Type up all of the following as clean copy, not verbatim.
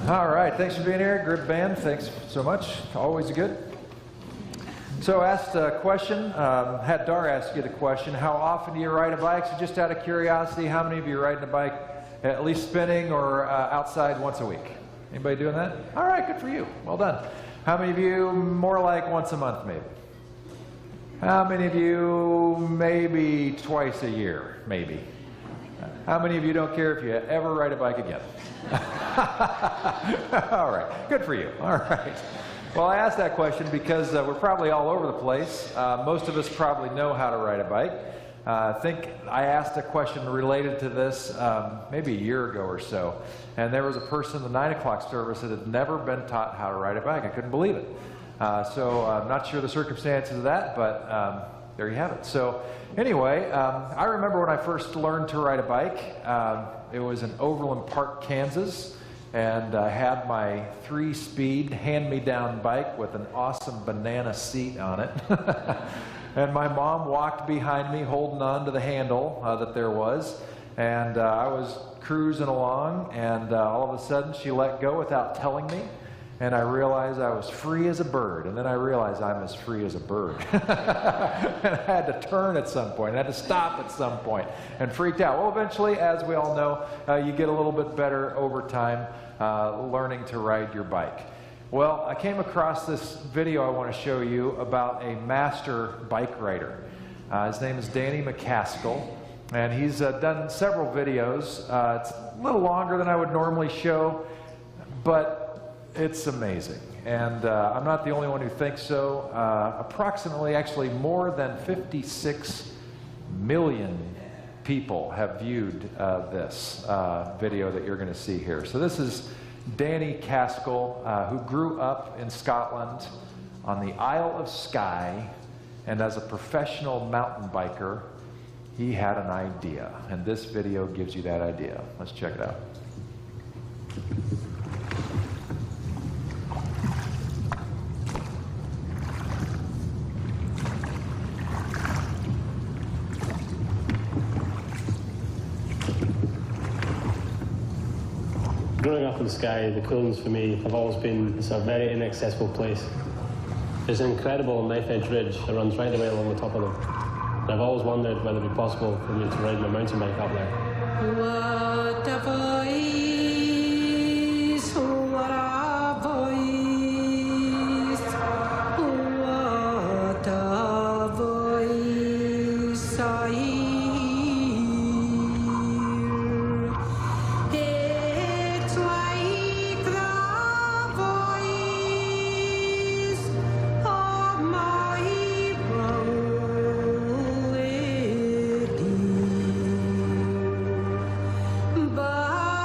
All right, thanks for being here. Grip band, thanks so much. Always good. So I asked a question, had Dar ask you the question, how often do you ride a bike? So just out of curiosity, how many of you are riding a bike at least spinning or outside once a week? Anybody doing that? All right, good for you. Well done. How many of you more like once a month maybe? How many of you maybe twice a year, maybe? How many of you don't care if you ever ride a bike again? All right, good for you. All right. Well, I asked that question because we're probably all over the place. Most of us probably know how to ride a bike. I think I asked a question related to this maybe a year ago or so, and there was a person in the 9 o'clock service that had never been taught how to ride a bike. I couldn't believe it. So I'm not sure the circumstances of that, but there you have it. So anyway, I remember when I first learned to ride a bike. It was in Overland Park, Kansas, and I had my 3-speed hand-me-down bike with an awesome banana seat on it. And my mom walked behind me holding on to the handle that there was, and I was cruising along, and all of a sudden she let go without telling me. And I realized I was free as a bird. And then I realized I'm as free as a bird. And I had to turn at some point. I had to stop at some point and freaked out. Well, eventually, as we all know, you get a little bit better over time learning to ride your bike. Well, I came across this video I want to show you about a master bike rider. His name is Danny McCaskill. And he's done several videos. It's a little longer than I would normally show, but it's amazing, and I'm not the only one who thinks so. Approximately, actually more than 56 million people have viewed this video that you're going to see here. So this is Danny Caskill, who grew up in Scotland on the Isle of Skye, and as a professional mountain biker, he had an idea, and this video gives you that idea. Let's check it out. Growing up in Skye, the Coolins for me have always been a very inaccessible place. There's an incredible knife-edge ridge that runs right the way along the top of them. And I've always wondered whether it would be possible for me to ride my mountain bike up there. What a voice, what a voice, what a voice I hear. It's like the voice of my rolling dear. But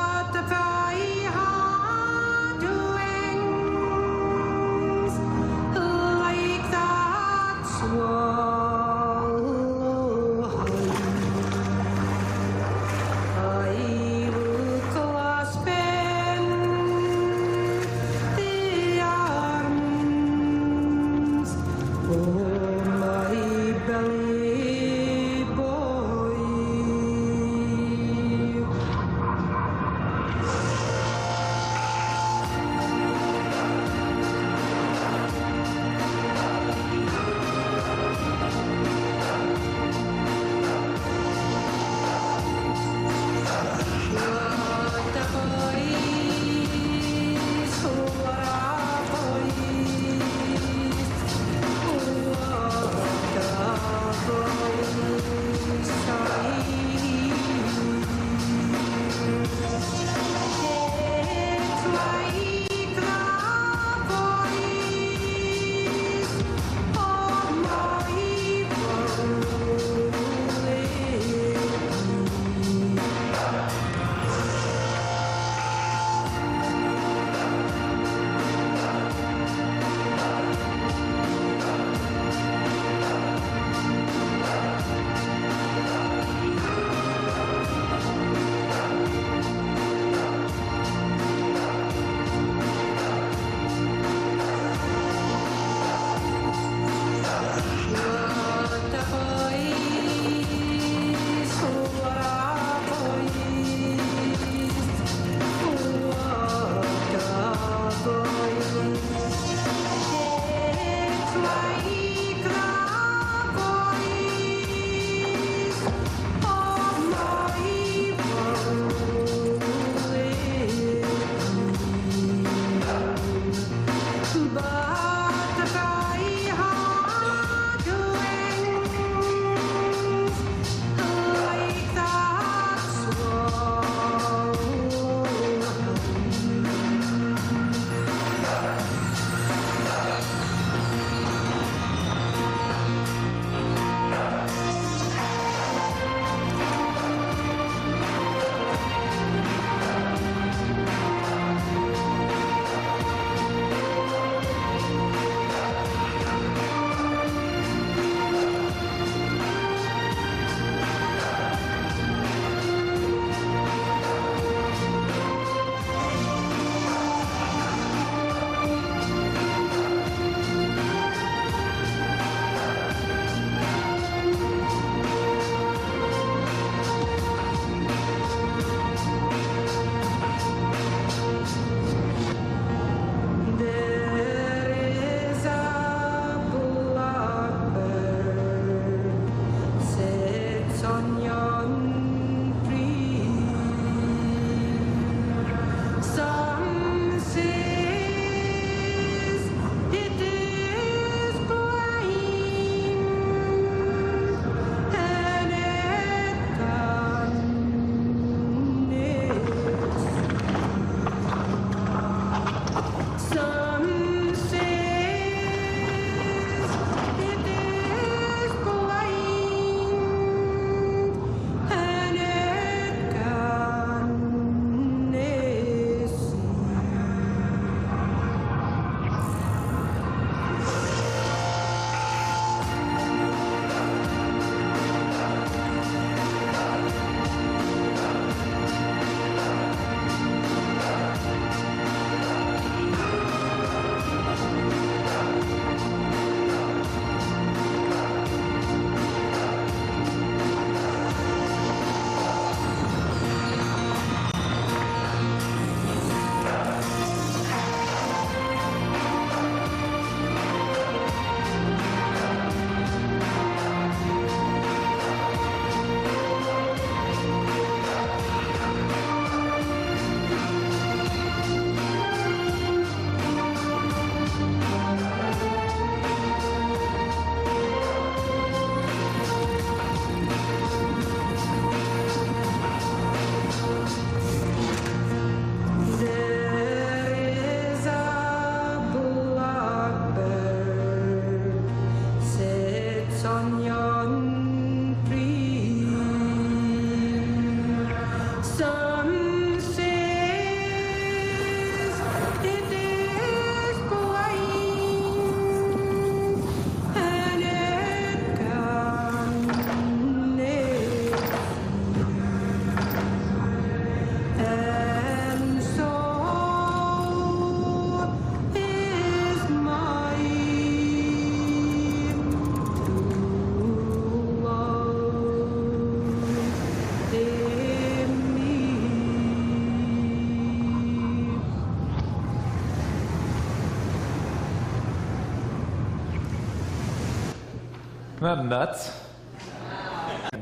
Not nuts.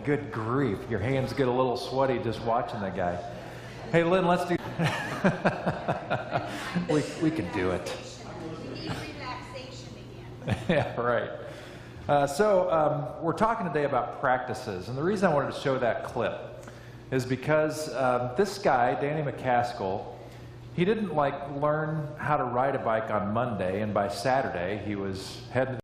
Good grief, your hands get a little sweaty just watching that guy. Hey Lynn, let's do we can do it. We need relaxation again. Yeah, right. We're talking today about practices, and the reason I wanted to show that clip is because this guy, Danny McCaskill, he didn't learn how to ride a bike on Monday, and by Saturday he was heading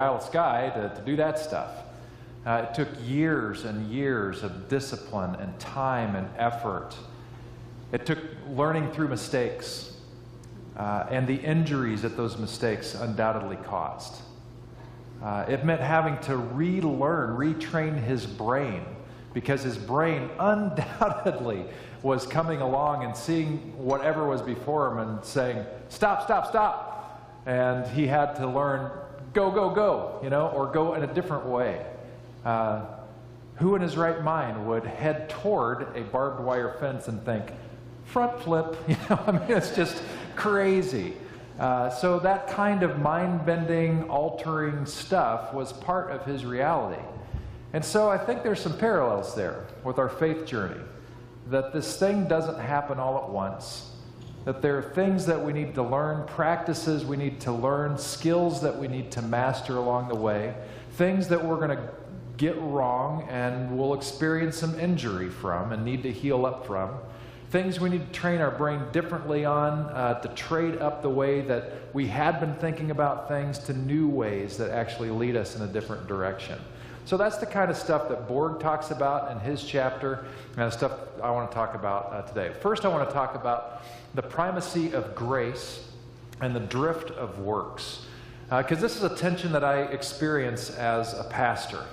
tireless guy to do that stuff. It took years and years of discipline and time and effort. It took learning through mistakes and the injuries that those mistakes undoubtedly caused. It meant having to relearn, retrain his brain, because his brain undoubtedly was coming along and seeing whatever was before him and saying, stop, stop, stop. And he had to learn, go, go, go, or go in a different way. Who in his right mind would head toward a barbed wire fence and think, front flip, it's just crazy. So that kind of mind-bending, altering stuff was part of his reality. And so I think there's some parallels there with our faith journey, that this thing doesn't happen all at once, that there are things that we need to learn, practices we need to learn, skills that we need to master along the way, things that we're going to get wrong and we'll experience some injury from and need to heal up from, things we need to train our brain differently on, to trade up the way that we had been thinking about things to new ways that actually lead us in a different direction. So that's the kind of stuff that Borg talks about in his chapter, and the stuff I want to talk about today. First, I want to talk about the primacy of grace and the drift of works, because this is a tension that I experience as a pastor.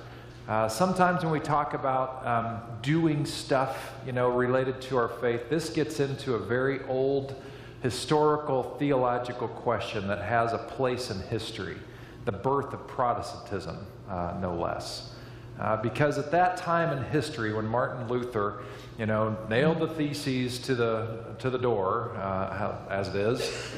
Sometimes when we talk about doing stuff, related to our faith, this gets into a very old historical theological question that has a place in history, the birth of Protestantism, no less. Because at that time in history, when Martin Luther, nailed the theses to the door, as it is,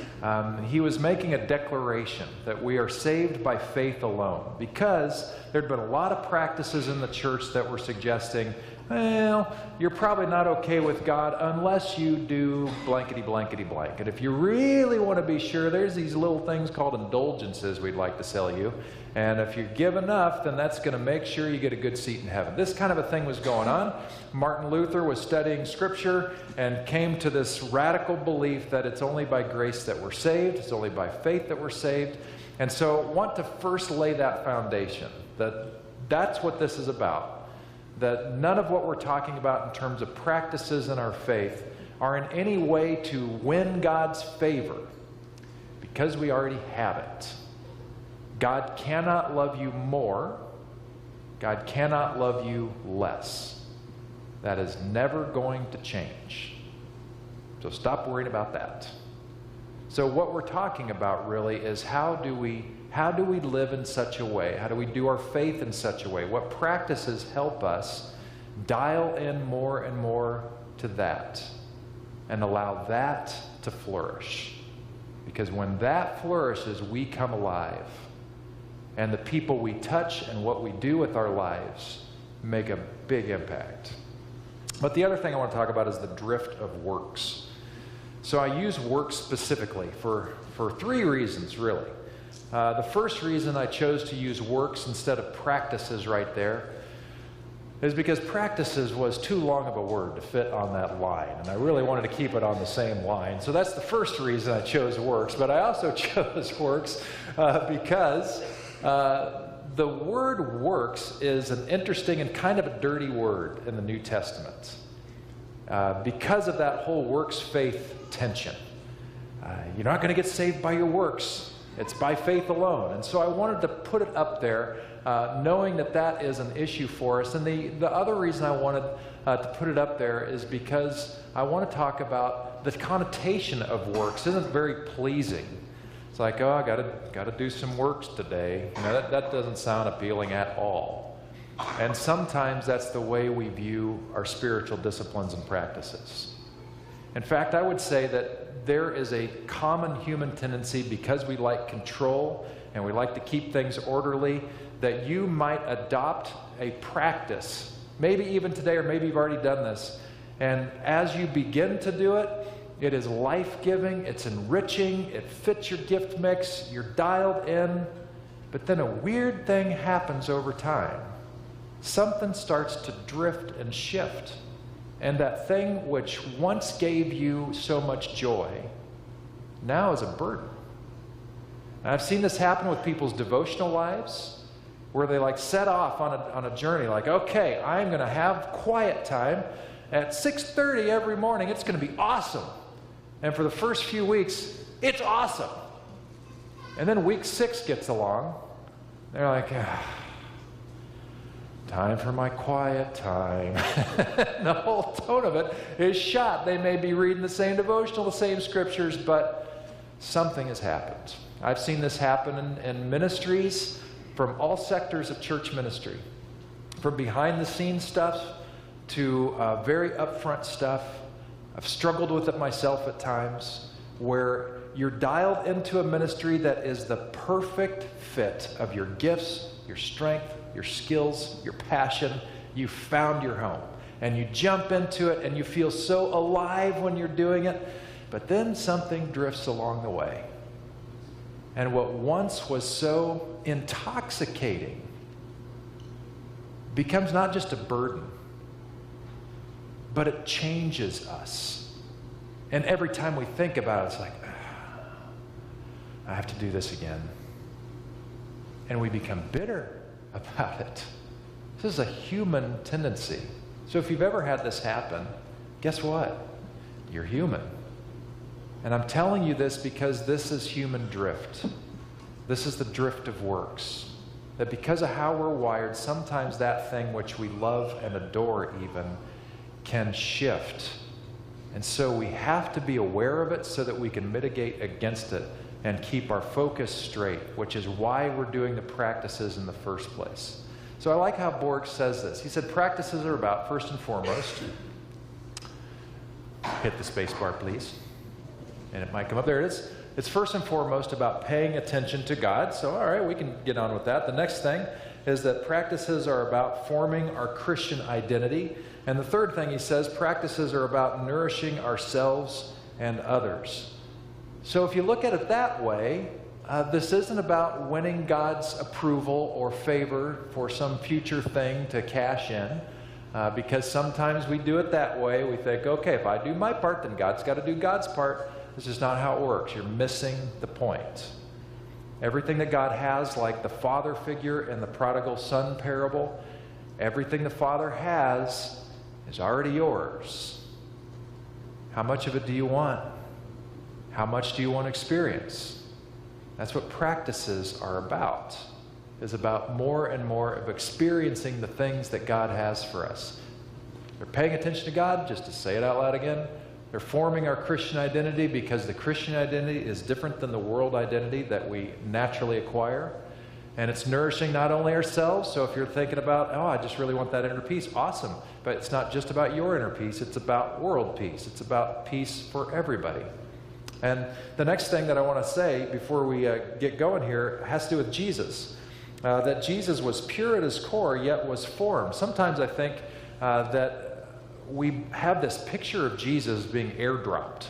he was making a declaration that we are saved by faith alone, because there'd been a lot of practices in the church that were suggesting, well, you're probably not okay with God unless you do blankety blankety blank. And if you really want to be sure, there's these little things called indulgences we'd like to sell you. And if you give enough, then that's going to make sure you get a good seat in heaven. This kind of a thing was going on. Martin Luther was studying Scripture and came to this radical belief that it's only by grace that we're saved, it's only by faith that we're saved. And so I want to first lay that foundation, that's what this is about. That none of what we're talking about in terms of practices in our faith are in any way to win God's favor, because we already have it. God cannot love you more. God cannot love you less. That is never going to change. So stop worrying about that. So what we're talking about really is how do we live in such a way? How do we do our faith in such a way? What practices help us dial in more and more to that and allow that to flourish? Because when that flourishes, we come alive. And the people we touch and what we do with our lives make a big impact. But the other thing I want to talk about is the drift of works. So I use works specifically for three reasons, really. The first reason I chose to use works instead of practices right there is because practices was too long of a word to fit on that line, and I really wanted to keep it on the same line. So that's the first reason I chose works, but I also chose works because the word works is an interesting and kind of a dirty word in the New Testament because of that whole works-faith tension. You're not going to get saved by your works. It's by faith alone. And so I wanted to put it up there, knowing that that is an issue for us. And the other reason I wanted to put it up there is because I want to talk about the connotation of works isn't very pleasing. It's like, oh, I got to do some works today. That doesn't sound appealing at all. And sometimes that's the way we view our spiritual disciplines and practices. In fact, I would say that there is a common human tendency, because we like control and we like to keep things orderly, that you might adopt a practice, maybe even today, or maybe you've already done this, and as you begin to do it, it is life-giving, it's enriching, it fits your gift mix, you're dialed in, but then a weird thing happens over time. Something starts to drift and shift. And that thing which once gave you so much joy now is a burden. And I've seen this happen with people's devotional lives, where they like set off on a journey, like, okay, I'm going to have quiet time at 6:30 every morning. It's going to be awesome. And for the first few weeks, it's awesome. And then week 6 gets along. They're like, time for my quiet time. The whole tone of it is shot. They may be reading the same devotional, the same scriptures, but something has happened. I've seen this happen in ministries from all sectors of church ministry, from behind-the-scenes stuff to very upfront stuff. I've struggled with it myself at times, where you're dialed into a ministry that is the perfect fit of your gifts, your strength, your skills, your passion. You found your home, and you jump into it, and you feel so alive when you're doing it, but then something drifts along the way. And what once was so intoxicating becomes not just a burden, but it changes us. And every time we think about it, it's like, I have to do this again. And we become bitter about it. This is a human tendency. So if you've ever had this happen, guess what? You're human. And I'm telling you this because this is human drift. This is the drift of works. That because of how we're wired, sometimes that thing which we love and adore even can shift. And so we have to be aware of it so that we can mitigate against it and keep our focus straight, which is why we're doing the practices in the first place. So I like how Borg says this. He said practices are about, first and foremost, hit the space bar, please. And it might come up. There it is. It's first and foremost about paying attention to God. So, all right, we can get on with that. The next thing is that practices are about forming our Christian identity. And the third thing he says, practices are about nourishing ourselves and others. So if you look at it that way, this isn't about winning God's approval or favor for some future thing to cash in. Because sometimes we do it that way. We think, okay, if I do my part, then God's got to do God's part. This is not how it works. You're missing the point. Everything that God has, like the father figure in the prodigal son parable, everything the Father has is already yours. How much of it do you want? How much do you want to experience? That's what practices are about. It's about more and more of experiencing the things that God has for us. They're paying attention to God, just to say it out loud again. They're forming our Christian identity because the Christian identity is different than the world identity that we naturally acquire. And it's nourishing not only ourselves, so if you're thinking about, oh, I just really want that inner peace, awesome. But it's not just about your inner peace, it's about world peace. It's about peace for everybody. And the next thing that I want to say before we get going here has to do with Jesus. That Jesus was pure at his core, yet was formed. Sometimes I think that we have this picture of Jesus being airdropped,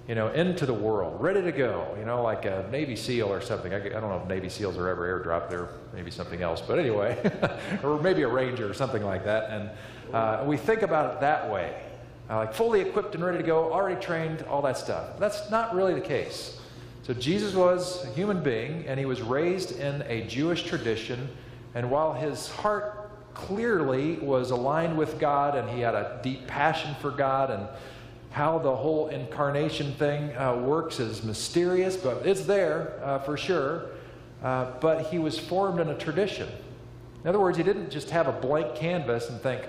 into the world, ready to go, like a Navy SEAL or something. I don't know if Navy SEALs are ever airdropped. They're maybe something else, but anyway, or maybe a Ranger or something like that. And we think about it that way, like fully equipped and ready to go, already trained, all that stuff. That's not really the case. So Jesus was a human being, and he was raised in a Jewish tradition, and while his heart clearly was aligned with God, and he had a deep passion for God, and how the whole incarnation thing works is mysterious, but it's there for sure. But he was formed in a tradition. In other words, he didn't just have a blank canvas and think,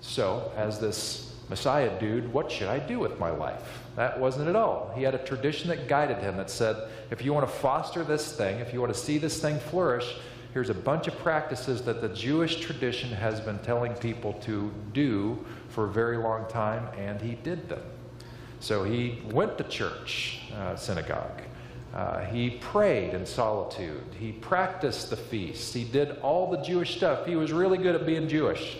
so as this Messiah dude, what should I do with my life? That wasn't it at all. He had a tradition that guided him that said, if you want to foster this thing, if you want to see this thing flourish, here's a bunch of practices that the Jewish tradition has been telling people to do for a very long time, and he did them. So he went to church, synagogue. He prayed in solitude. He practiced the feasts. He did all the Jewish stuff. He was really good at being Jewish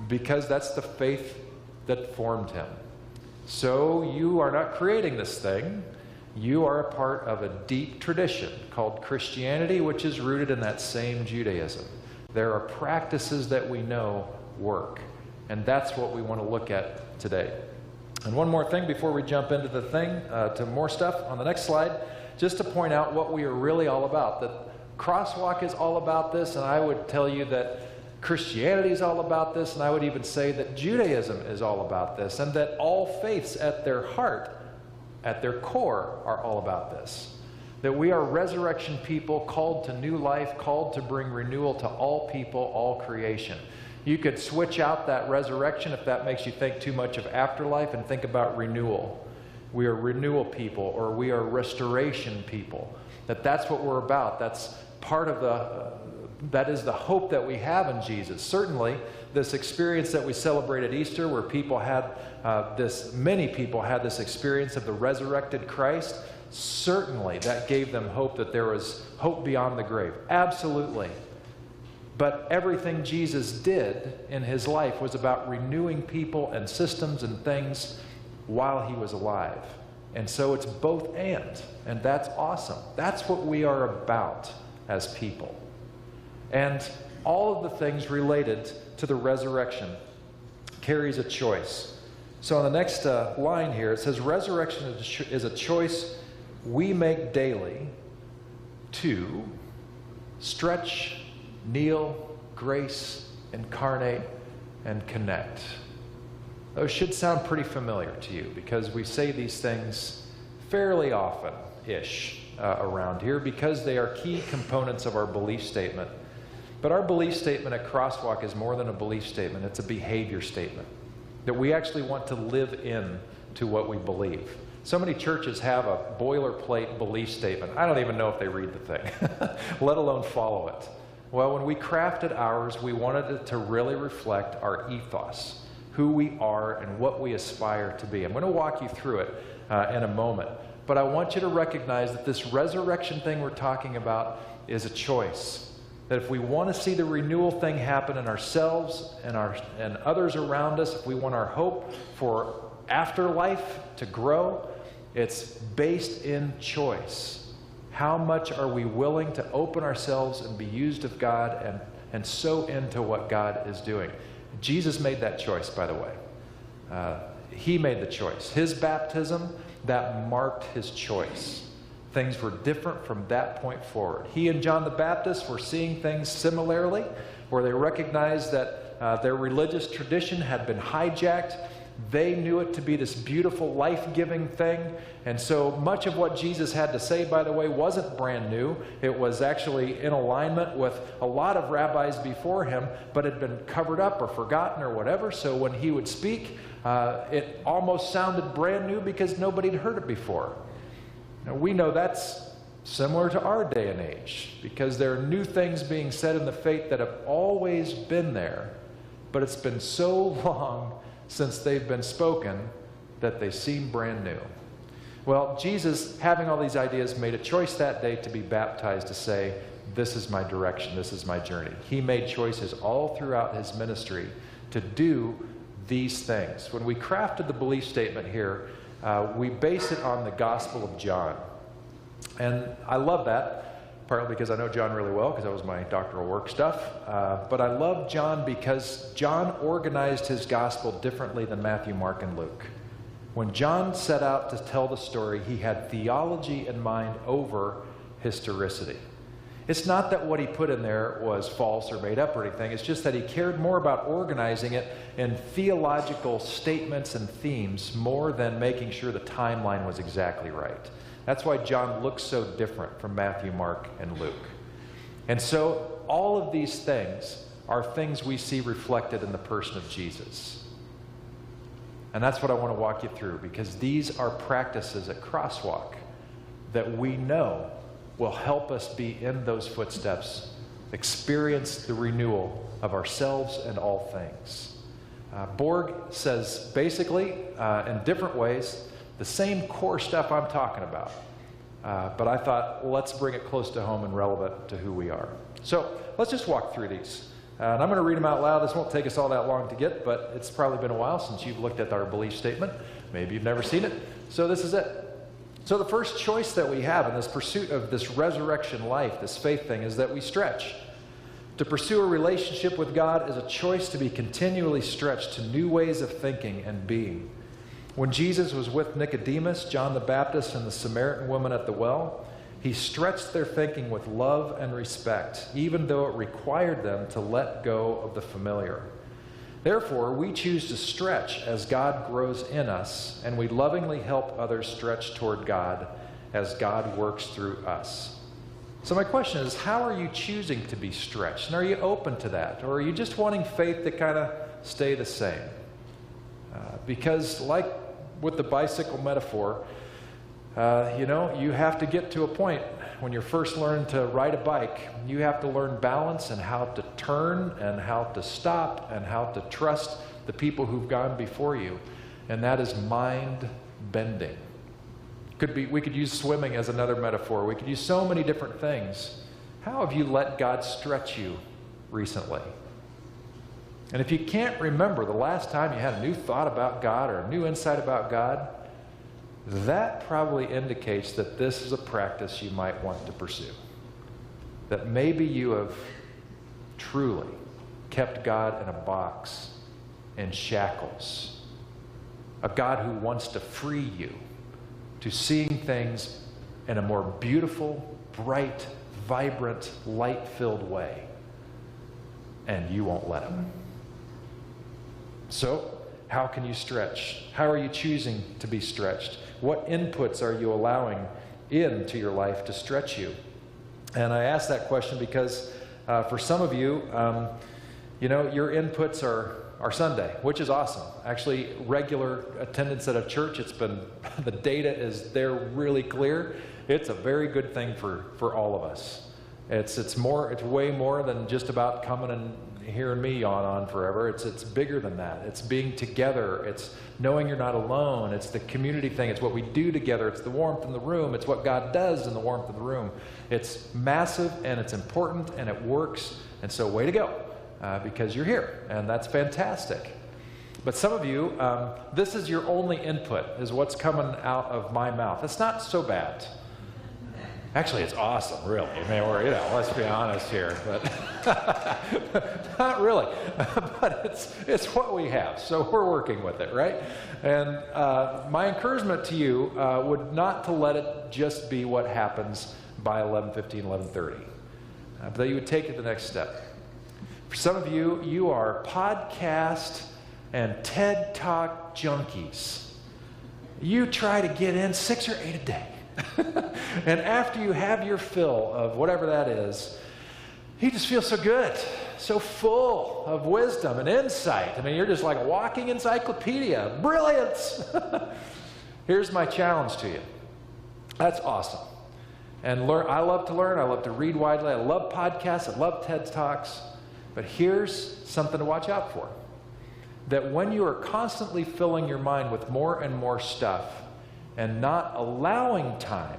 because that's the faith that formed him. So you are not creating this thing. You are a part of a deep tradition called Christianity, which is rooted in that same Judaism. There are practices that we know work, and that's what we want to look at today. And one more thing before we jump into the thing, to more stuff on the next slide, just to point out what we are really all about. That CrossWalk is all about this, and I would tell you that Christianity is all about this, and I would even say that Judaism is all about this, and that all faiths at their heart, at their core, are all about this. That we are resurrection people called to new life, called to bring renewal to all people, all creation. You could switch out that resurrection if that makes you think too much of afterlife and think about renewal. We are renewal people, or we are restoration people. That's what we're about. That's part of that is the hope that we have in Jesus. Certainly, this experience that we celebrate at Easter, where people had many people had this experience of the resurrected Christ, certainly that gave them hope that there was hope beyond the grave. Absolutely. But everything Jesus did in his life was about renewing people and systems and things while he was alive. And so it's both and that's awesome. That's what we are about as people. And all of the things related to the resurrection carries a choice. So on the next line here, it says, resurrection is a choice we make daily to stretch, kneel, grace, incarnate, and connect. Those should sound pretty familiar to you because we say these things fairly often-ish around here because they are key components of our belief statement. But our belief statement at CrossWalk is more than a belief statement. It's a behavior statement that we actually want to live in to what we believe. So many churches have a boilerplate belief statement. I don't even know if they read the thing, let alone follow it. Well, when we crafted ours, we wanted it to really reflect our ethos, who we are and what we aspire to be. I'm going to walk you through it in a moment. But I want you to recognize that this resurrection thing we're talking about is a choice. That if we want to see the renewal thing happen in ourselves and others around us, if we want our hope for afterlife to grow, it's based in choice. How much are we willing to open ourselves and be used of God and sow into what God is doing? Jesus made that choice, by the way. He made the choice. His baptism, that marked his choice. Things were different from that point forward. He and John the Baptist were seeing things similarly, where they recognized that their religious tradition had been hijacked. They knew it to be this beautiful, life-giving thing. And so much of what Jesus had to say, by the way, wasn't brand new. It was actually in alignment with a lot of rabbis before him, but had been covered up or forgotten or whatever. So when he would speak, it almost sounded brand new because nobody had heard it before. Now, we know that's similar to our day and age because there are new things being said in the faith that have always been there, but it's been so long since they've been spoken that they seem brand new. Well, Jesus, having all these ideas, made a choice that day to be baptized, to say, this is my direction, this is my journey. He made choices all throughout his ministry to do these things. When we crafted the belief statement here, we base it on the Gospel of John. And I love that, partly because I know John really well, because that was my doctoral work stuff. But I love John because John organized his gospel differently than Matthew, Mark, and Luke. When John set out to tell the story, he had theology in mind over historicity. It's not that what he put in there was false or made up or anything. It's just that he cared more about organizing it in theological statements and themes more than making sure the timeline was exactly right. That's why John looks so different from Matthew, Mark, and Luke. And so all of these things are things we see reflected in the person of Jesus. And that's what I want to walk you through, because these are practices at CrossWalk that we know will help us be in those footsteps, experience the renewal of ourselves and all things. Borg says basically, in different ways, the same core stuff I'm talking about. But I thought, let's bring it close to home and relevant to who we are. So let's just walk through these. And I'm going to read them out loud. This won't take us all that long to get, but it's probably been a while since you've looked at our belief statement. Maybe you've never seen it. So this is it. So the first choice that we have in this pursuit of this resurrection life, this faith thing, is that we stretch. To pursue a relationship with God is a choice to be continually stretched to new ways of thinking and being. When Jesus was with Nicodemus, John the Baptist, and the Samaritan woman at the well, he stretched their thinking with love and respect, even though it required them to let go of the familiar. Therefore, we choose to stretch as God grows in us, and we lovingly help others stretch toward God as God works through us. So my question is, how are you choosing to be stretched? And are you open to that? Or are you just wanting faith to kind of stay the same? Because like with the bicycle metaphor, you have to get to a point when you're first learning to ride a bike. You have to learn balance and how to turn and how to stop and how to trust the people who've gone before you. And that is mind bending. We could use swimming as another metaphor. We could use so many different things. How have you let God stretch you recently? And if you can't remember the last time you had a new thought about God or a new insight about God, that probably indicates that this is a practice you might want to pursue. That maybe you have truly kept God in a box, in shackles. A God who wants to free you to seeing things in a more beautiful, bright, vibrant, light-filled way. And you won't let him. So, how can you stretch? How are you choosing to be stretched? What inputs are you allowing into your life to stretch you? And I ask that question because for some of you, your inputs are Sunday, which is awesome. Actually, regular attendance at a church, the data is there really clear. It's a very good thing for all of us. It's way more than just about coming and hearing me yawn on forever. It's bigger than that. It's being together. It's knowing you're not alone. It's the community thing. It's what we do together. It's the warmth in the room. It's what God does in the warmth of the room. It's massive and it's important and it works. And so way to go because you're here and that's fantastic. But some of you, this is your only input is what's coming out of my mouth. It's not so bad. Actually, it's awesome, really. I mean, let's be honest here, but not really. But it's what we have, so we're working with it, right? And my encouragement to you would not to let it just be what happens by 11:15, 11:30, but that you would take it the next step. For some of you, you are podcast and TED Talk junkies. You try to get in 6 or 8 a day. And after you have your fill of whatever that is, you just feel so good, so full of wisdom and insight. I mean, you're just like a walking encyclopedia. Brilliance! Here's my challenge to you. That's awesome. And I love to learn. I love to read widely. I love podcasts. I love TED Talks. But here's something to watch out for. That when you are constantly filling your mind with more and more stuff, and not allowing time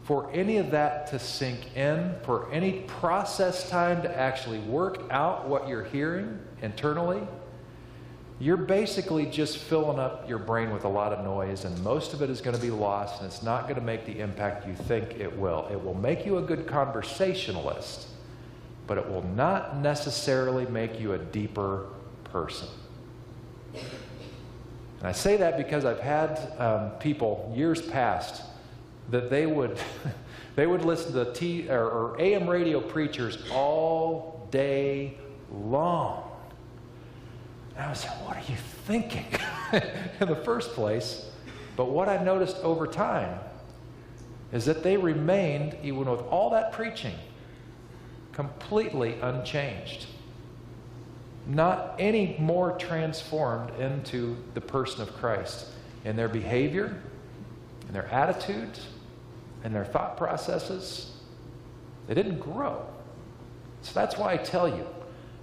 for any of that to sink in, for any process time to actually work out what you're hearing internally, you're basically just filling up your brain with a lot of noise, and most of it is going to be lost, and it's not going to make the impact you think it will. It will make you a good conversationalist, but it will not necessarily make you a deeper person. And I say that because I've had people years past that they would listen to or AM radio preachers all day long. And I was like, what are you thinking in the first place? But what I noticed over time is that they remained, even with all that preaching, completely unchanged. Not any more transformed into the person of Christ in their behavior, in their attitude, in their thought processes. They didn't grow. So that's why I tell you,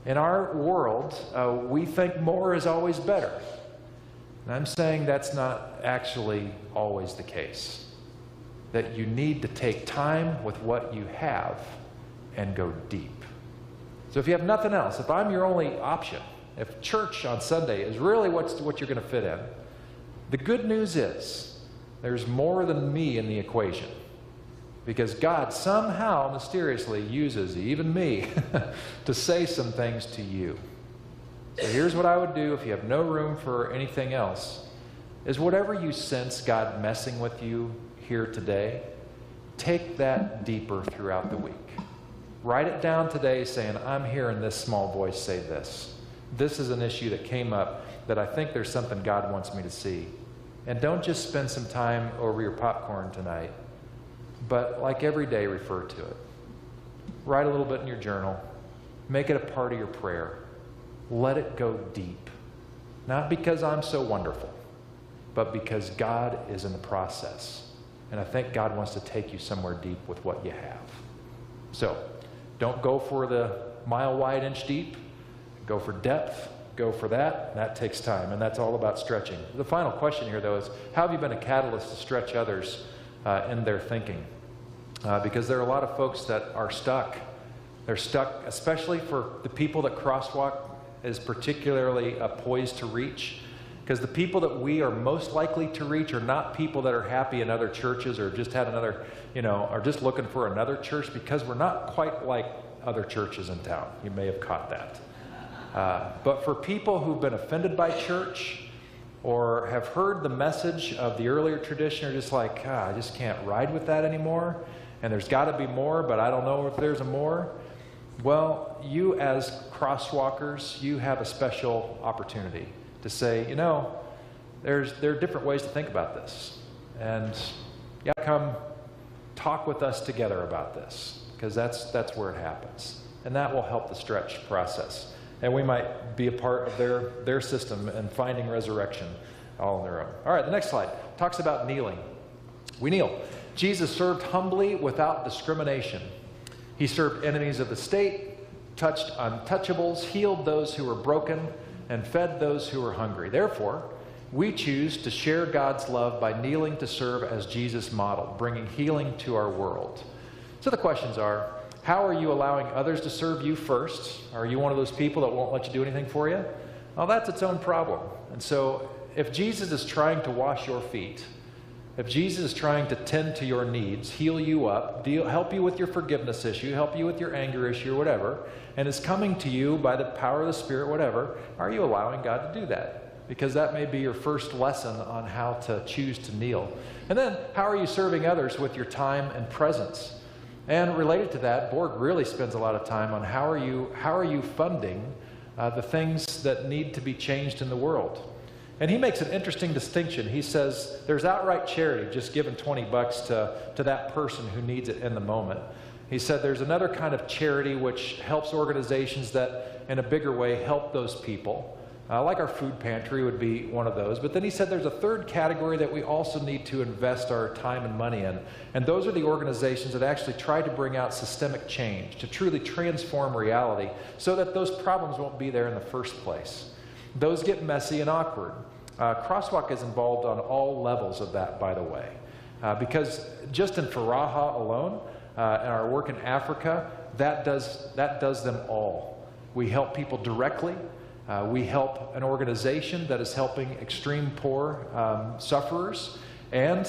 in our world, we think more is always better. And I'm saying that's not actually always the case. That you need to take time with what you have and go deep. So if you have nothing else, if I'm your only option, if church on Sunday is really what you're going to fit in, the good news is there's more than me in the equation. Because God somehow mysteriously uses even me to say some things to you. So here's what I would do if you have no room for anything else, is whatever you sense God messing with you here today, take that deeper throughout the week. Write it down today saying, I'm hearing this small voice say this. This is an issue that came up that I think there's something God wants me to see. And don't just spend some time over your popcorn tonight, but like every day, refer to it. Write a little bit in your journal. Make it a part of your prayer. Let it go deep. Not because I'm so wonderful, but because God is in the process. And I think God wants to take you somewhere deep with what you have. So, don't go for the mile wide, inch deep. Go for depth. Go for that. That takes time, and that's all about stretching. The final question here, though, is how have you been a catalyst to stretch others in their thinking? Because there are a lot of folks that are stuck. They're stuck, especially for the people that CrossWalk is particularly poised to reach. Because the people that we are most likely to reach are not people that are happy in other churches or just had another, are just looking for another church, because we're not quite like other churches in town. You may have caught that. But for people who've been offended by church or have heard the message of the earlier tradition, are just like, I just can't ride with that anymore, and there's got to be more, but I don't know if there's a more. Well, you as crosswalkers, you have a special opportunity to say, there are different ways to think about this, and you gotta come talk with us together about this, because that's where it happens, and that will help the stretch process. And we might be a part of their system and finding resurrection all on their own. All right, the next slide talks about kneeling. We kneel. Jesus served humbly without discrimination. He served enemies of the state, touched untouchables, healed those who were broken, and fed those who were hungry. Therefore, we choose to share God's love by kneeling to serve as Jesus modeled, bringing healing to our world. So the questions are, how are you allowing others to serve you first? Are you one of those people that won't let you do anything for you? Well, that's its own problem. And so if Jesus is trying to wash your feet, if Jesus is trying to tend to your needs, heal you up, help you with your forgiveness issue, help you with your anger issue or whatever, and is coming to you by the power of the Spirit, whatever, are you allowing God to do that? Because that may be your first lesson on how to choose to kneel. And then, how are you serving others with your time and presence? And related to that, Borg really spends a lot of time on how are you funding the things that need to be changed in the world. And he makes an interesting distinction. He says there's outright charity, just giving $20 to that person who needs it in the moment. He said there's another kind of charity which helps organizations that in a bigger way help those people. Like our food pantry would be one of those. But then he said there's a third category that we also need to invest our time and money in. And those are the organizations that actually try to bring out systemic change, to truly transform reality so that those problems won't be there in the first place. Those get messy and awkward. CrossWalk is involved on all levels of that, by the way. Because just in Faraha alone, and our work in Africa, that does them all. We help people directly. We help an organization that is helping extreme poor sufferers, and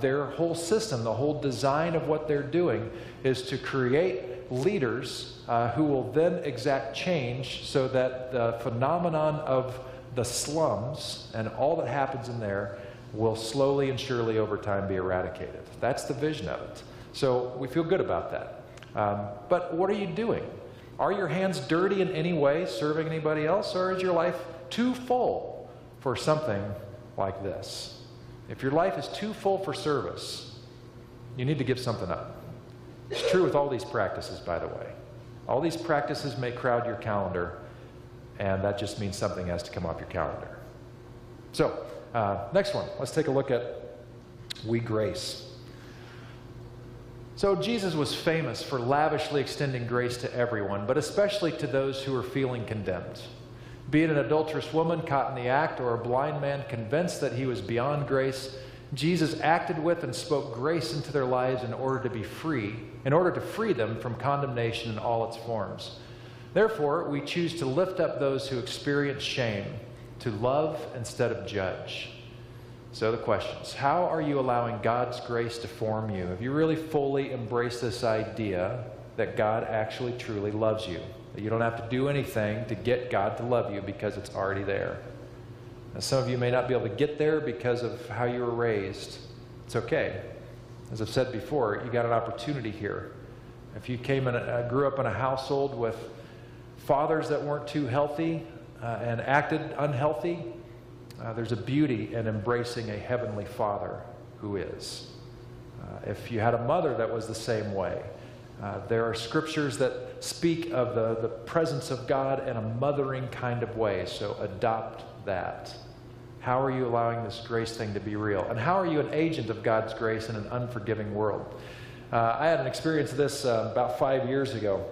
their whole system, the whole design of what they're doing is to create leaders who will then exact change so that the phenomenon of the slums and all that happens in there will slowly and surely over time be eradicated. That's the vision of it. So we feel good about that. But what are you doing? Are your hands dirty in any way serving anybody else, or is your life too full for something like this? If your life is too full for service, you need to give something up. It's true with all these practices, by the way. All these practices may crowd your calendar, and that just means something has to come off your calendar. So, next one. Let's take a look at We Grace. So Jesus was famous for lavishly extending grace to everyone, but especially to those who were feeling condemned. Be it an adulterous woman caught in the act or a blind man convinced that he was beyond grace, Jesus acted with and spoke grace into their lives in order to free them from condemnation in all its forms. Therefore, we choose to lift up those who experience shame, to love instead of judge. So the questions, how are you allowing God's grace to form you? Have you really fully embraced this idea that God actually truly loves you? That you don't have to do anything to get God to love you because it's already there. Some of you may not be able to get there because of how you were raised. It's okay. As I've said before, you got an opportunity here. If you grew up in a household with fathers that weren't too healthy and acted unhealthy, there's a beauty in embracing a heavenly Father who is. If you had a mother that was the same way, there are scriptures that speak of the presence of God in a mothering kind of way, so adopt that. How are you allowing this grace thing to be real? And how are you an agent of God's grace in an unforgiving world? I had an experience of this about 5 years ago.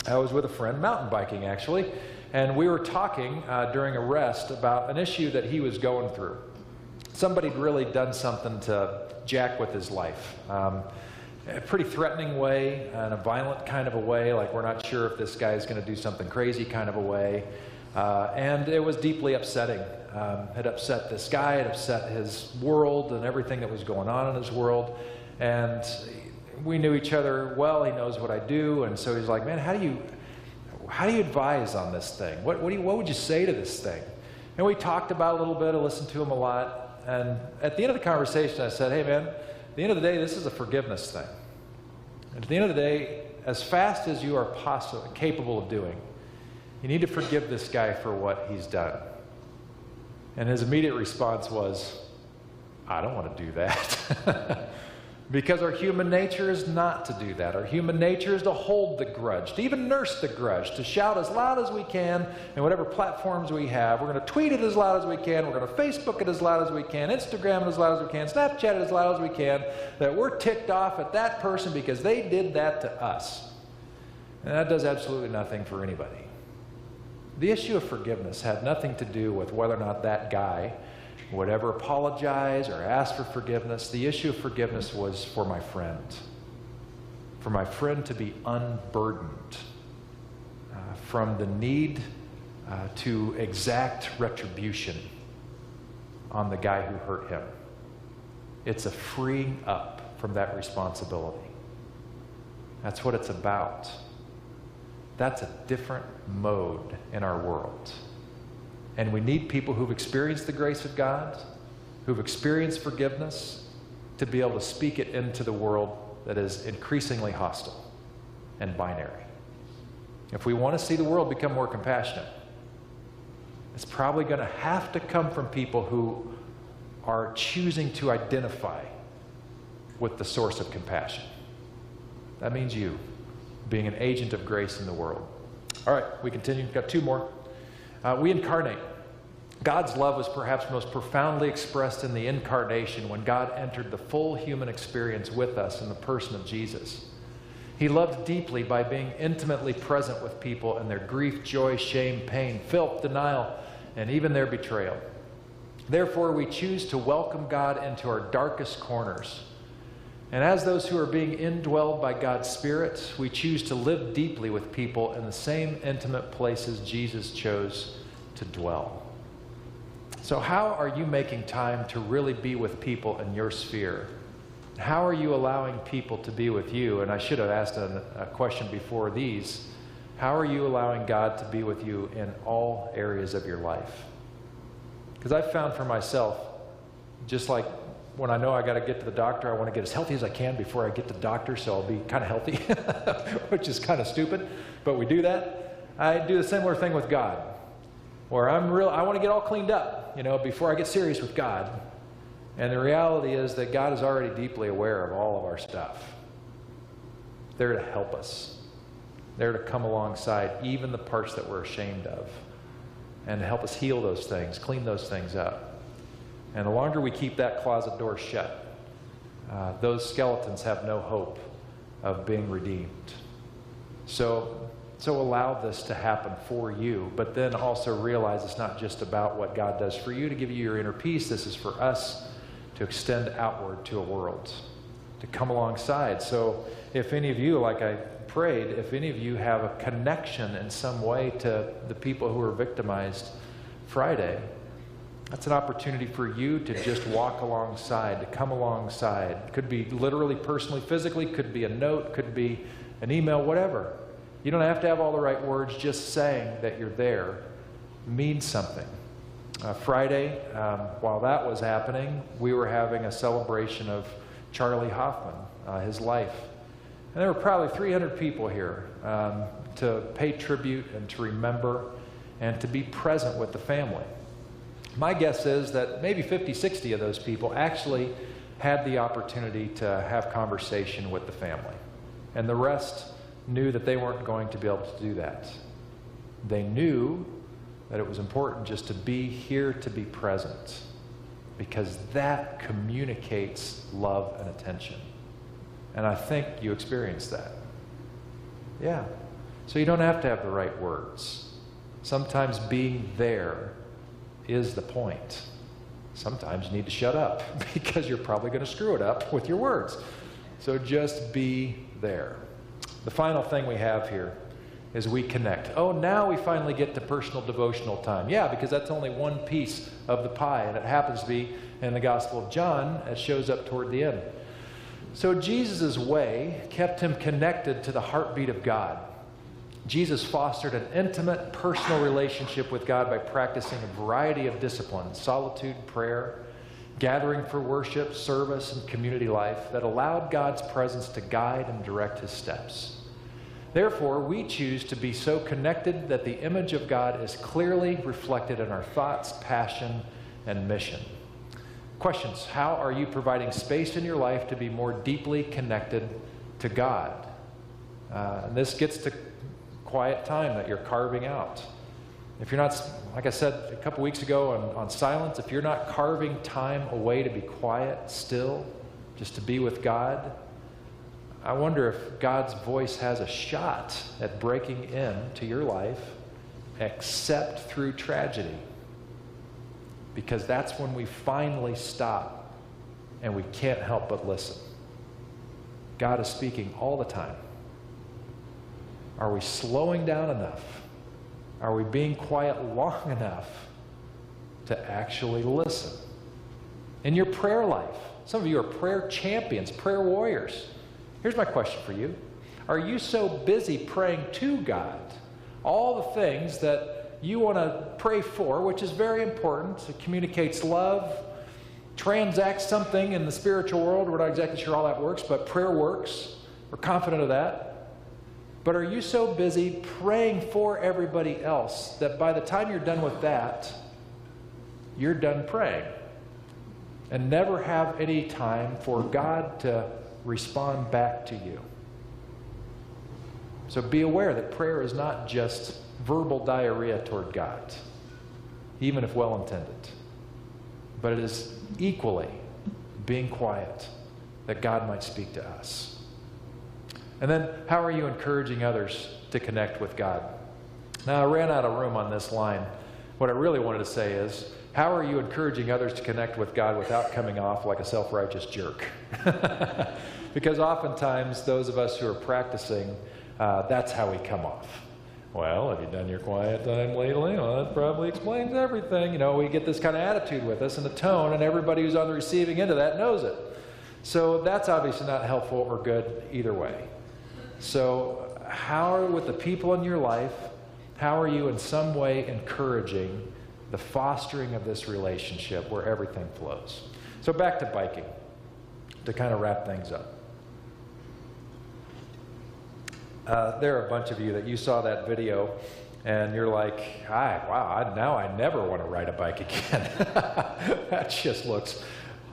I was with a friend, mountain biking actually, and we were talking during a rest about an issue that he was going through. Somebody'd really done something to jack with his life. A pretty threatening way, in a violent kind of a way, like we're not sure if this guy is going to do something crazy kind of a way. And it was deeply upsetting. It upset this guy, it upset his world and everything that was going on in his world. And we knew each other well, he knows what I do, and so he's like, man, how do you advise on this thing? What would you say to this thing? And we talked about it a little bit, I listened to him a lot, and at the end of the conversation I said, hey man, at the end of the day, this is a forgiveness thing. And at the end of the day, as fast as you are capable of doing, you need to forgive this guy for what he's done. And his immediate response was, I don't want to do that. Because our human nature is not to do that. Our human nature is to hold the grudge, to even nurse the grudge, to shout as loud as we can in whatever platforms we have. We're going to tweet it as loud as we can. We're going to Facebook it as loud as we can, Instagram it as loud as we can, Snapchat it as loud as we can, that we're ticked off at that person because they did that to us. And that does absolutely nothing for anybody. The issue of forgiveness had nothing to do with whether or not that guy would ever apologize or ask for forgiveness. The issue of forgiveness was for my friend to be unburdened from the need to exact retribution on the guy who hurt him. It's a freeing up from that responsibility. That's what it's about. That's a different mode in our world. And we need people who've experienced the grace of God, who've experienced forgiveness, to be able to speak it into the world that is increasingly hostile and binary. If we want to see the world become more compassionate, it's probably going to have to come from people who are choosing to identify with the source of compassion. That means you, being an agent of grace in the world. All right, we continue. We've got two more. We incarnate. God's love was perhaps most profoundly expressed in the incarnation when God entered the full human experience with us in the person of Jesus. He loved deeply by being intimately present with people in their grief, joy, shame, pain, filth, denial, and even their betrayal. Therefore, we choose to welcome God into our darkest corners. And as those who are being indwelled by God's Spirit, we choose to live deeply with people in the same intimate places Jesus chose to dwell. So how are you making time to really be with people in your sphere? How are you allowing people to be with you? And I should have asked a question before these. How are you allowing God to be with you in all areas of your life? Because I've found for myself, just like when I know I got to get to the doctor, I want to get as healthy as I can before I get to the doctor, so I'll be kind of healthy, which is kind of stupid, but we do that. I do the similar thing with God, where I want to get all cleaned up, before I get serious with God. And the reality is that God is already deeply aware of all of our stuff. There to help us. There to come alongside even the parts that we're ashamed of, and to help us heal those things, clean those things up. And the longer we keep that closet door shut, those skeletons have no hope of being redeemed. So allow this to happen for you, but then also realize it's not just about what God does for you to give you your inner peace. This is for us to extend outward to a world, to come alongside. So if any of you, like I prayed, if any of you have a connection in some way to the people who were victimized Friday, that's an opportunity for you to just walk alongside, to come alongside. Could be literally, personally, physically, could be a note, could be an email, whatever. You don't have to have all the right words. Just saying that you're there means something. Friday, while that was happening, we were having a celebration of Charlie Hoffman, his life. And there were probably 300 people here to pay tribute and to remember and to be present with the family. My guess is that maybe 50, 60 of those people actually had the opportunity to have conversation with the family. And the rest knew that they weren't going to be able to do that. They knew that it was important just to be here, to be present, because that communicates love and attention. And I think you experienced that. Yeah. So you don't have to have the right words. Sometimes being there is the point. Sometimes you need to shut up because you're probably going to screw it up with your words. So just be there. The final thing we have here is we connect. Oh, now we finally get to personal devotional time. Yeah, because that's only one piece of the pie, and it happens to be in the Gospel of John. It shows up toward the end. So Jesus' way kept him connected to the heartbeat of God. Jesus fostered an intimate, personal relationship with God by practicing a variety of disciplines: solitude, prayer, gathering for worship, service, and community life that allowed God's presence to guide and direct his steps. Therefore, we choose to be so connected that the image of God is clearly reflected in our thoughts, passion, and mission. Questions: how are you providing space in your life to be more deeply connected to God? And this gets to quiet time that you're carving out. If you're not, like I said a couple weeks ago on silence, if you're not carving time away to be quiet, still, just to be with God, I wonder if God's voice has a shot at breaking into your life, except through tragedy. Because that's when we finally stop and we can't help but listen. God is speaking all the time. Are we slowing down enough? Are we being quiet long enough to actually listen? In your prayer life, some of you are prayer champions, prayer warriors. Here's my question for you. Are you so busy praying to God, all the things that you want to pray for, which is very important? It communicates love, transacts something in the spiritual world. We're not exactly sure how that works, but prayer works. We're confident of that. But are you so busy praying for everybody else that by the time you're done with that, you're done praying and never have any time for God to respond back to you? So be aware that prayer is not just verbal diarrhea toward God, even if well-intended, but it is equally being quiet that God might speak to us. And then, how are you encouraging others to connect with God? Now, I ran out of room on this line. What I really wanted to say is, how are you encouraging others to connect with God without coming off like a self-righteous jerk? Because oftentimes, those of us who are practicing, that's how we come off. Well, have you done your quiet time lately? Well, that probably explains everything. You know, we get this kind of attitude with us and the tone, and everybody who's on the receiving end of that knows it. So that's obviously not helpful or good either way. So how, with the people in your life, how are you in some way encouraging the fostering of this relationship where everything flows? So back to biking, to kind of wrap things up. There are a bunch of you that you saw that video and you're like, wow, now I never want to ride a bike again. That just looks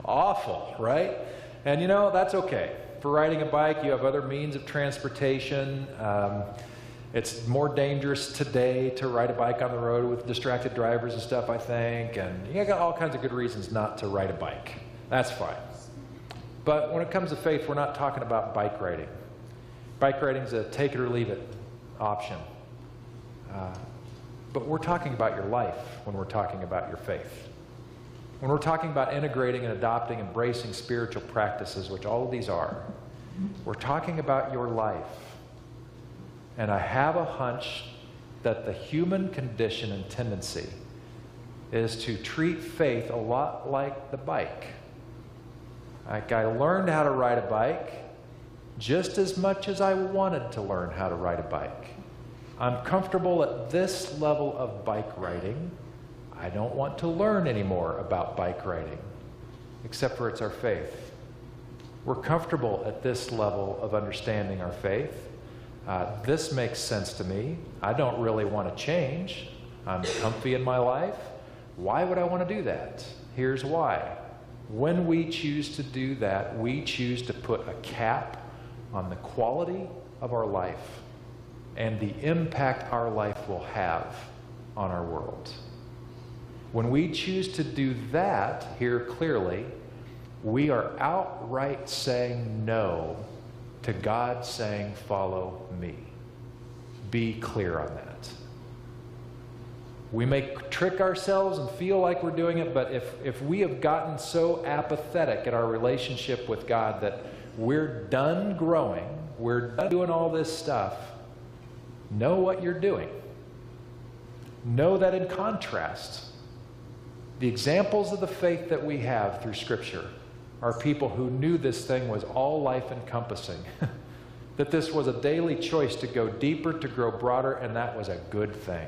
awful, right? And you know, that's okay. For riding a bike, you have other means of transportation. It's more dangerous today to ride a bike on the road with distracted drivers and stuff, I think. And you got all kinds of good reasons not to ride a bike. That's fine. But when it comes to faith, we're not talking about bike riding. Bike riding is a take it or leave it option. But we're talking about your life when we're talking about your faith. When we're talking about integrating and adopting, embracing spiritual practices, which all of these are, we're talking about your life. And I have a hunch that the human condition and tendency is to treat faith a lot like the bike. Like, I learned how to ride a bike just as much as I wanted to learn how to ride a bike. I'm comfortable at this level of bike riding. I don't want to learn anymore about bike riding, except for it's our faith. We're comfortable at this level of understanding our faith. This makes sense to me. I don't really want to change. I'm comfy in my life. Why would I want to do that? Here's why. When we choose to do that, we choose to put a cap on the quality of our life and the impact our life will have on our world. When we choose to do that here clearly, we are outright saying no to God saying, follow me. Be clear on that. We may trick ourselves and feel like we're doing it, but if we have gotten so apathetic in our relationship with God that we're done growing, we're done doing all this stuff, know what you're doing. Know that in contrast, the examples of the faith that we have through Scripture are people who knew this thing was all life encompassing. That this was a daily choice to go deeper, to grow broader, and that was a good thing.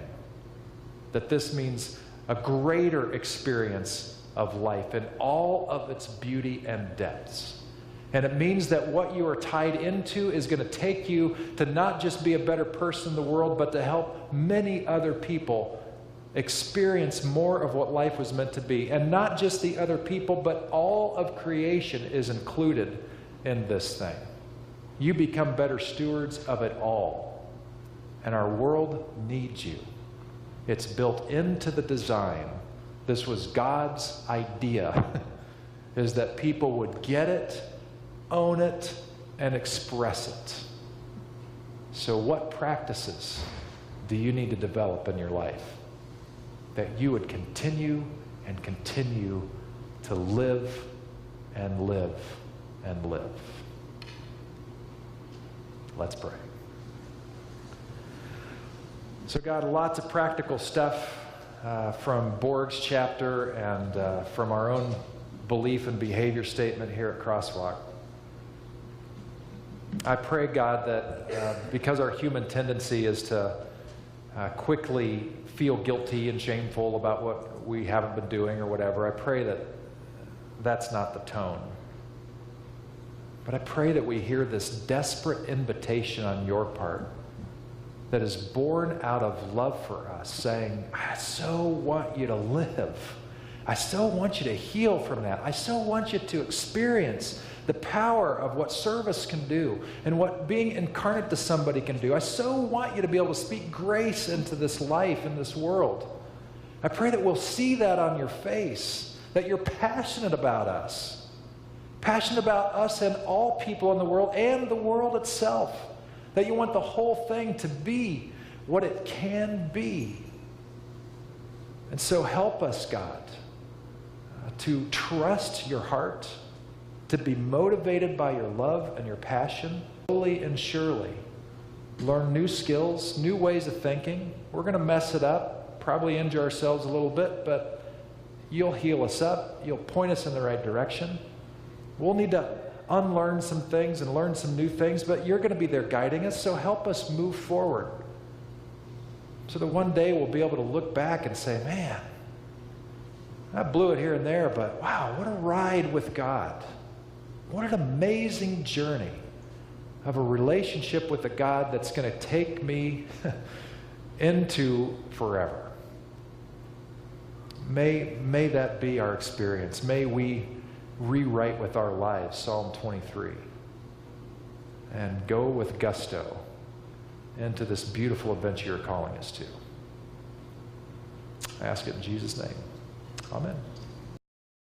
That this means a greater experience of life in all of its beauty and depths. And it means that what you are tied into is going to take you to not just be a better person in the world, but to help many other people experience more of what life was meant to be. And not just the other people, but all of creation is included in this thing. You become better stewards of it all. And our world needs you. It's built into the design. This was God's idea, is that people would get it, own it, and express it. So what practices do you need to develop in your life that you would continue and continue to live and live and live? Let's pray. So God, lots of practical stuff from Borg's chapter and from our own belief and behavior statement here at CrossWalk. I pray, God, that because our human tendency is to quickly feel guilty and shameful about what we haven't been doing or whatever, I pray that that's not the tone. But I pray that we hear this desperate invitation on your part that is born out of love for us, saying, I so want you to live. I so want you to heal from that. I so want you to experience the power of what service can do and what being incarnate to somebody can do. I so want you to be able to speak grace into this life, in this world. I pray that we'll see that on your face, that you're passionate about us and all people in the world and the world itself, that you want the whole thing to be what it can be. And so help us, God, to trust your heart, to be motivated by your love and your passion, slowly and surely learn new skills, new ways of thinking. We're going to mess it up, probably injure ourselves a little bit, but you'll heal us up. You'll point us in the right direction. We'll need to unlearn some things and learn some new things, but you're going to be there guiding us, so help us move forward. So that one day we'll be able to look back and say, man, I blew it here and there, but wow, what a ride with God. What an amazing journey of a relationship with a God that's going to take me into forever. May that be our experience. May we rewrite with our lives Psalm 23 and go with gusto into this beautiful adventure you're calling us to. I ask it in Jesus' name. Amen.